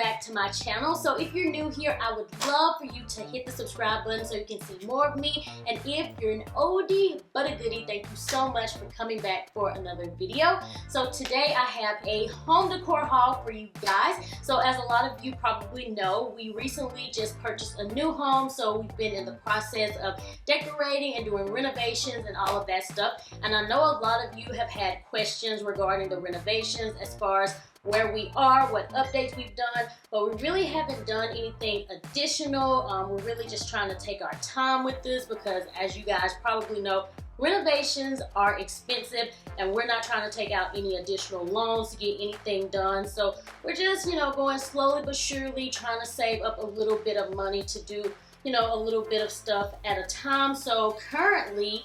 back to my channel. So if you're new here, I would love for you to hit the subscribe button so you can see more of me. And if you're an oldie but a goodie, thank you so much for coming back for another video. So today I have a home decor haul for you guys. So as a lot of you probably know, we recently just purchased a new home, so we've been in the process of decorating and doing renovations and all of that stuff. And I know a lot of you have had questions regarding the renovations as far as where we are, what updates we've done, but we really haven't done anything additional. We're really just trying to take our time with this because, as you guys probably know, renovations are expensive and we're not trying to take out any additional loans to get anything done. So we're just, going slowly but surely, trying to save up a little bit of money to do, a little bit of stuff at a time. So currently,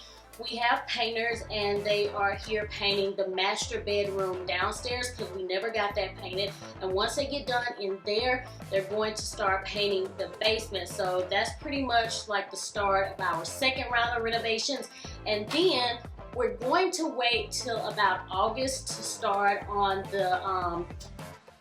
we have painters and they are here painting the master bedroom downstairs because we never got that painted. And once they get done in there, they're going to start painting the basement. So that's pretty much like the start of our second round of renovations. And then we're going to wait till about August to start on the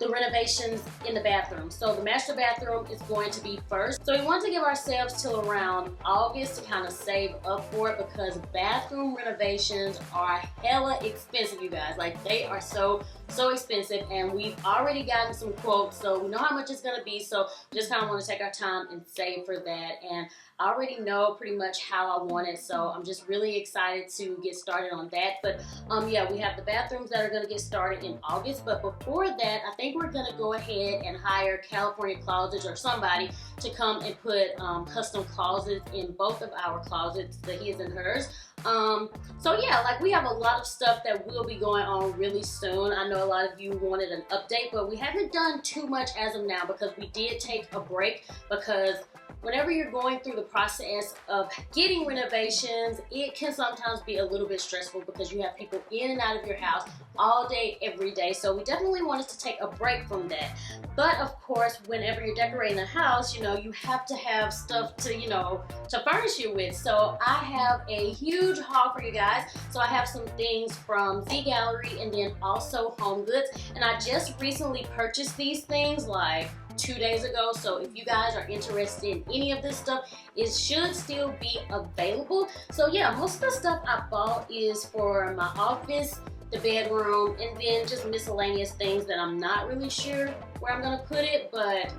renovations in the bathroom. So the master bathroom is going to be first. So we want to give ourselves till around August to kind of save up for it because bathroom renovations are hella expensive, you guys. Like, they are so expensive, and we've already gotten some quotes, so we know how much it's gonna be. So just kind of want to take our time and save for that. And I already know pretty much how I want it, so I'm just really excited to get started on that. But yeah, we have the bathrooms that are going to get started in August. But before that, I think we're going to go ahead and hire California Closets or somebody to come and put custom closets in both of our closets, the his and hers. So yeah, like, we have a lot of stuff that will be going on really soon. I know a lot of you wanted an update, but we haven't done too much as of now because we did take a break, because whenever you're going through the process of getting renovations, it can sometimes be a little bit stressful because you have people in and out of your house all day, every day. So we definitely wanted to take a break from that. But of course, whenever you're decorating a house, you have to have stuff to, to furnish it with. So I have a huge haul for you guys. So I have some things from ZGallerie and then also HomeGoods. And I just recently purchased these things like 2 days ago. So if you guys are interested in any of this stuff, it should still be available. So yeah, most of the stuff I bought is for my office, the bedroom, and then just miscellaneous things that I'm not really sure where I'm gonna put it. But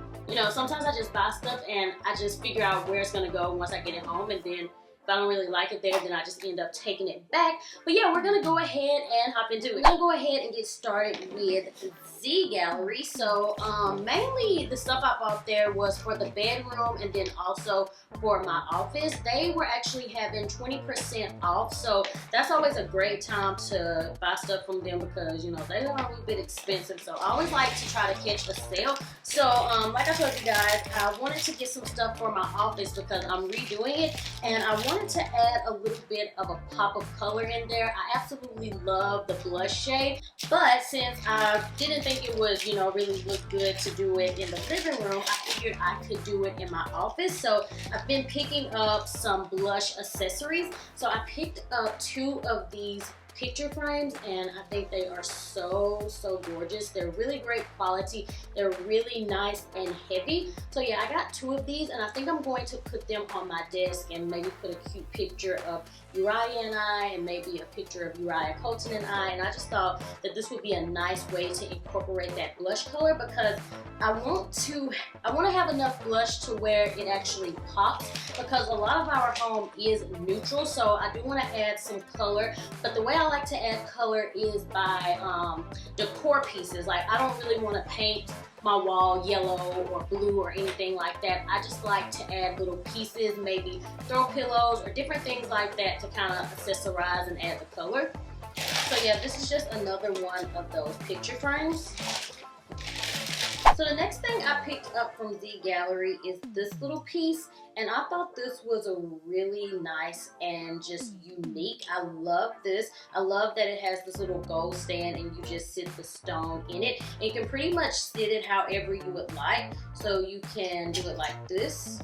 sometimes I just buy stuff and I just figure out where it's gonna go once I get it home, and then if I don't really like it there, then I just end up taking it back. But yeah, we're gonna go ahead and hop into it. We're gonna go ahead and get started with ZGallerie. So mainly the stuff I bought there was for the bedroom and then also for my office. They were actually having 20% off, so that's always a great time to buy stuff from them because they are a little bit expensive. So I always like to try to catch a sale. So like I told you guys, I wanted to get some stuff for my office because I'm redoing it, and I wanted to add a little bit of a pop of color in there. I absolutely love the blush shade, but since I didn't think it was, really look good to do it in the living room, I figured I could do it in my office. So I've been picking up some blush accessories. So I picked up 2 of these picture frames, and I think they are so gorgeous. They're really great quality. They're really nice and heavy. So yeah, I got 2 of these, and I think I'm going to put them on my desk and maybe put a cute picture of Uriah and I, and maybe a picture of Uriah Colton and I. And I just thought that this would be a nice way to incorporate that blush color because I want to have enough blush to where it actually pops, because a lot of our home is neutral. So I do want to add some color, but the way I like to add color is by decor pieces. Like, I don't really want to paint my wall yellow or blue or anything like that. I just like to add little pieces, maybe throw pillows or different things like that to kind of accessorize and add the color. So yeah, this is just another one of those picture frames. So the next thing I picked up from ZGallerie is this little piece, and I thought this was a really nice and just unique. I love this. I love that it has this little gold stand and you just sit the stone in it. And you can pretty much sit it however you would like. So you can do it like this,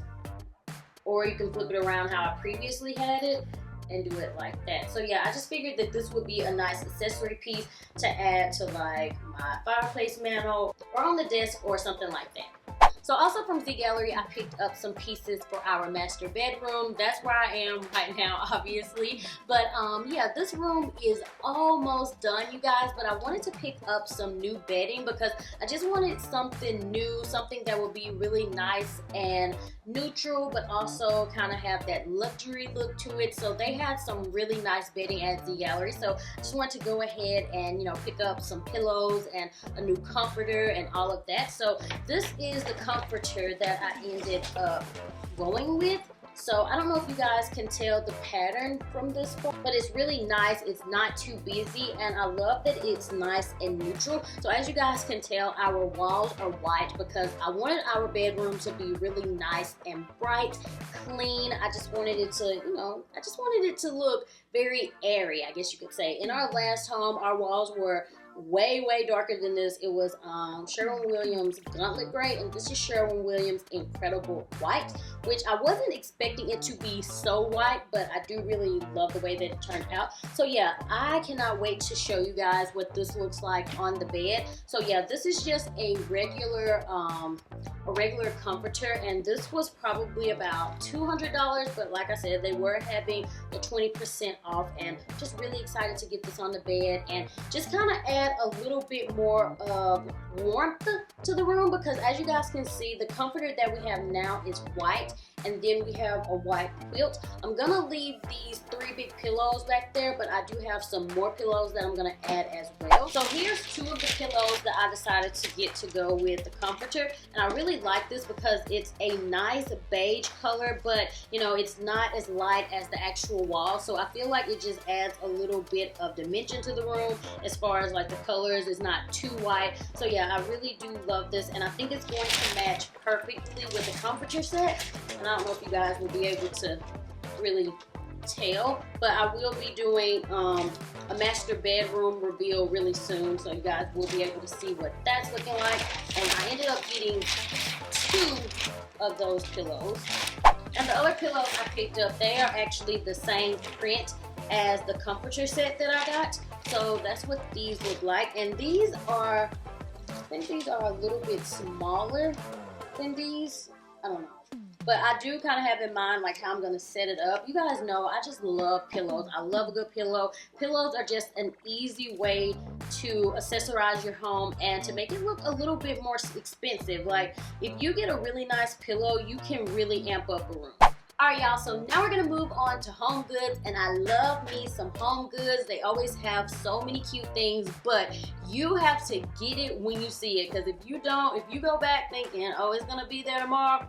or you can flip it around how I previously had it. and do it like that. So yeah, I just figured that this would be a nice accessory piece to add to like my fireplace mantle or on the desk or something like that. So also from ZGallerie, I picked up some pieces for our master bedroom. That's where I am right now, obviously. But yeah, this room is almost done, you guys. But I wanted to pick up some new bedding because I just wanted something new, something that would be really nice and neutral, but also kind of have that luxury look to it. So they had some really nice bedding at ZGallerie. So I just wanted to go ahead and, you know, pick up some pillows and a new comforter and all of that. So this is the comforter that I ended up going with. So I don't know if you guys can tell the pattern from this one, but it's really nice. It's not too busy, and I love that it's nice and neutral. So as you guys can tell, our walls are white because I wanted our bedroom to be really nice and bright, clean. I just wanted it to, you know, I just wanted it to look very airy, I guess you could say. In our last home, our walls were way darker than this. It was Sherwin-Williams Gauntlet Gray, and this is Sherwin-Williams Incredible White, which I wasn't expecting it to be so white, but I do really love the way that it turned out. So yeah, I cannot wait to show you guys what this looks like on the bed. So yeah, this is just a regular comforter, and this was probably about $200, but like I said, they were having the 20% off, and just really excited to get this on the bed and just kind of add a little bit more of warmth to the room, because as you guys can see, the comforter that we have now is white, and then we have a white quilt. I'm gonna leave these 3 big pillows back there, but I do have some more pillows that I'm gonna add as well. So here's 2 of the pillows that I decided to get to go with the comforter, and I really like this because it's a nice beige color, but you know, it's not as light as the actual wall, so I feel like it just adds a little bit of dimension to the room as far as like the colors. Is not too white. So yeah, I really do love this, and I think it's going to match perfectly with the comforter set. And I don't know if you guys will be able to really tell, but I will be doing a master bedroom reveal really soon, so you guys will be able to see what that's looking like. And I ended up getting 2 of those pillows, and the other pillows I picked up, they are actually the same print as the comforter set that I got. So that's what these look like, and these are, I think these are a little bit smaller than these. I don't know. But I do kind of have in mind like how I'm going to set it up. You guys know I just love pillows. I love a good pillow. Pillows are just an easy way to accessorize your home and to make it look a little bit more expensive. Like if you get a really nice pillow, you can really amp up a room. Alright y'all, so now we're going to move on to HomeGoods, and I love me some HomeGoods. They always have so many cute things, but you have to get it when you see it, because if you don't, if you go back thinking, oh, it's going to be there tomorrow,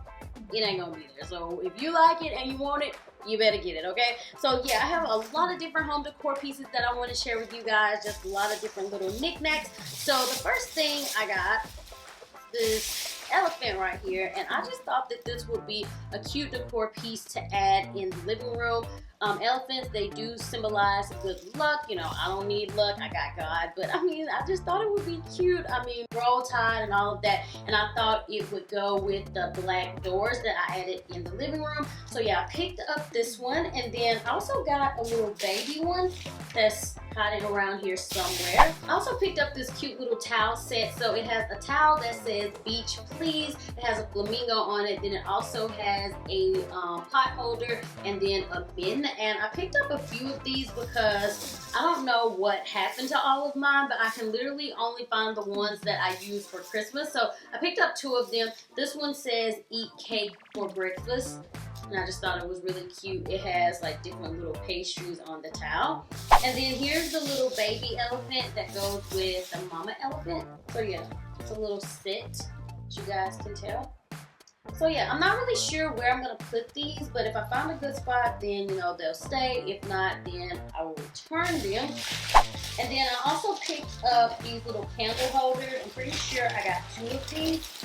it ain't going to be there. So if you like it and you want it, you better get it, okay? So yeah, I have a lot of different home decor pieces that I want to share with you guys, just a lot of different little knickknacks. So the first thing I got is elephant right here, and I just thought that this would be a cute decor piece to add in the living room. Elephants, they do symbolize good luck. You know, I don't need luck, I got God, but I mean, I just thought it would be cute. I mean, roll tide and all of that, and I thought it would go with the black doors that I added in the living room. So yeah, I picked up this one, and then I also got a little baby one that's hiding around here somewhere. I also picked up this cute little towel set. So it has a towel that says beach please. It has a flamingo on it. Then it also has a pot holder and then a bin. And I picked up a few of these because I don't know what happened to all of mine, but I can literally only find the ones that I use for Christmas. So I picked up 2 of them. This one says eat cake for breakfast, and I just thought it was really cute. It has like different little pastries on the towel. And then here's the little baby elephant that goes with the mama elephant. So yeah, it's a little set, as you guys can tell. So yeah, I'm not really sure where I'm gonna put these, but if I find a good spot, then you know they'll stay. If not, then I will return them. And then I also picked up these little candle holders. I'm pretty sure I got 2 of these,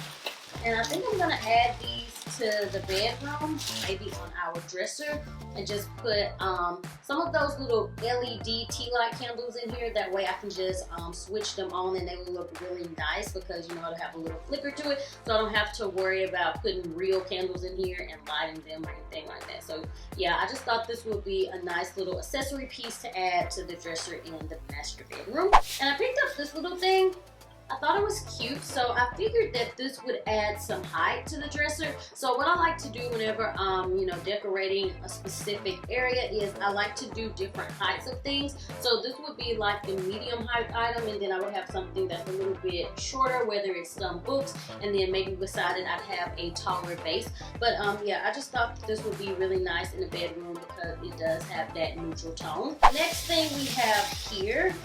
and I think I'm gonna add these to the bedroom, maybe on our dresser, and just put some of those little LED tea light candles in here. That way I can just switch them on and they will look really nice, because you know it'll have a little flicker to it, so I don't have to worry about putting real candles in here and lighting them or anything like that. So yeah, I just thought this would be a nice little accessory piece to add to the dresser in the master bedroom. And I picked up this little thing. I thought it was cute, so I figured that this would add some height to the dresser. So what I like to do whenever you know, decorating a specific area is I like to do different heights of things. So this would be like the medium height item, and then I would have something that's a little bit shorter, whether it's some books, and then maybe beside it I'd have a taller base. But yeah, I just thought that this would be really nice in the bedroom because it does have that neutral tone. Next thing we have here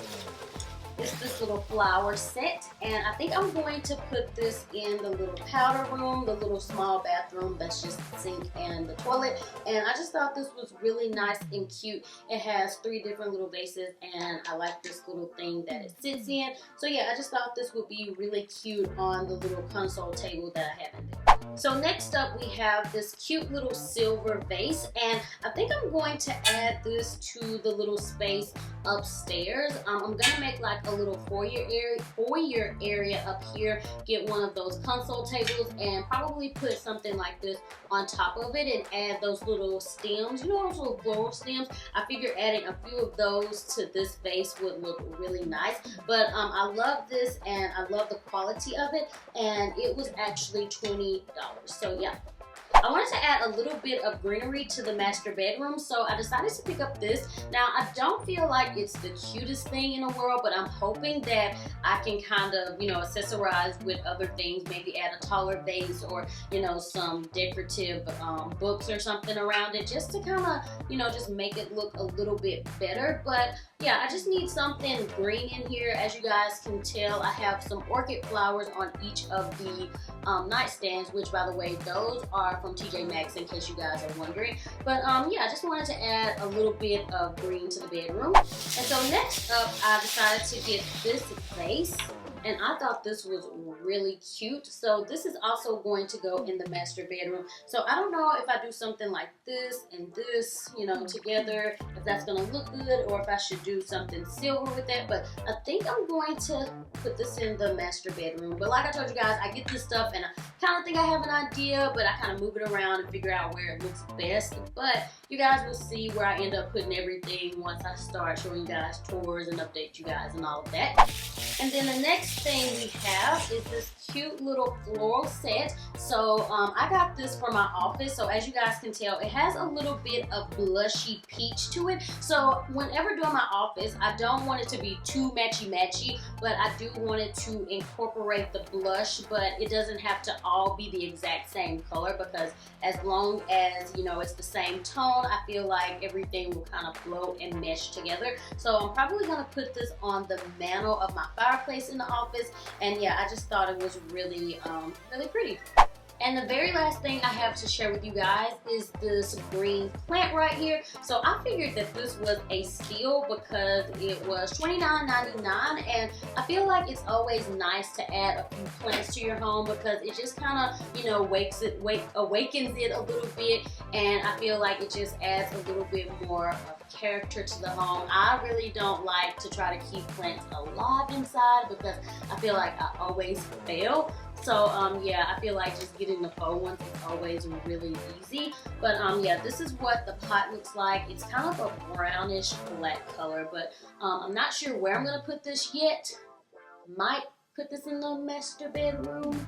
is this little flower set, and I think I'm going to put this in the little powder room, the little small bathroom that's just the sink and the toilet. And I just thought this was really nice and cute. It has 3 different little vases, and I like this little thing that it sits in. So yeah, I just thought this would be really cute on the little console table that I have in there. So next up we have this cute little silver vase, and I think I'm going to add this to the little space upstairs. I'm gonna make like a little foyer area up here, get one of those console tables, and probably put something like this on top of it and add those little stems, you know, those little floral stems. I figure adding a few of those to this vase would look really nice. But I love this and I love the quality of it, and it was actually $20. So yeah, I wanted to add a little bit of greenery to the master bedroom, so I decided to pick up this. Now, I don't feel like it's the cutest thing in the world, but I'm hoping that I can kind of, you know, accessorize with other things, maybe add a taller vase or, you know, some decorative books or something around it, just to kind of, you know, just make it look a little bit better. But yeah, I just need something green in here. As you guys can tell, I have some orchid flowers on each of the nightstands, which, by the way, those are from TJMAXX, in case you guys are wondering. But yeah, I just wanted to add a little bit of green to the bedroom. And so next up, I decided to get this vase, and I thought this was really cute. So this is also going to go in the master bedroom. So I don't know if I do something like this and this, you know, together, if that's gonna look good, or if I should do something silver with that. But I think I'm going to put this in the master bedroom. But like I told you guys, I get this stuff and I kind of think I have an idea, but I kind of move it around and figure out where it looks best. But you guys will see where I end up putting everything once I start showing you guys tours and update you guys and all of that. And then the next thing we have is this cute little floral set. So I got this for my office. So as you guys can tell, it has a little bit of blushy peach to it. So whenever doing my office, I don't want it to be too matchy-matchy, but I do want it to incorporate the blush, but it doesn't have to all be the exact same color, because as long as, you know, it's the same tone, I feel like everything will kind of flow and mesh together. So I'm probably gonna put this on the mantle of my fireplace in the office. And yeah, I just thought it was really, really pretty. And the very last thing I have to share with you guys is this green plant right here. So I figured that this was a steal because it was $29.99, and I feel like it's always nice to add a few plants to your home because it just kind of, you know, awakens it a little bit, and I feel like it just adds a little bit more of character to the home. I really don't like to try to keep plants alive inside because I feel like I always fail. So yeah, I feel like just getting the faux ones is always really easy. But yeah, this is what the pot looks like. It's kind of a brownish black color, but I'm not sure where I'm gonna put this yet. Might put this in the master bedroom.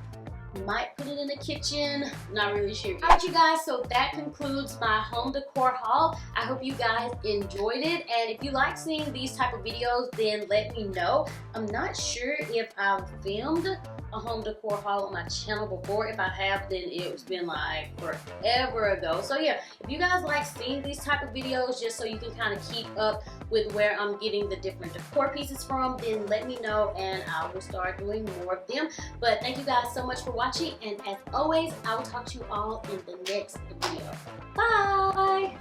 Might put it in the kitchen, not really sure yet. Alright you guys, so that concludes my home decor haul. I hope you guys enjoyed it, and if you like seeing these type of videos, then let me know. I'm not sure if I've filmed a home decor haul on my channel before. If I have, then it's been like forever ago. So yeah, if you guys like seeing these type of videos just so you can kind of keep up with where I'm getting the different decor pieces from, then let me know and I will start doing more of them. But thank you guys so much for watching, and as always, I will talk to you all in the next video. Bye!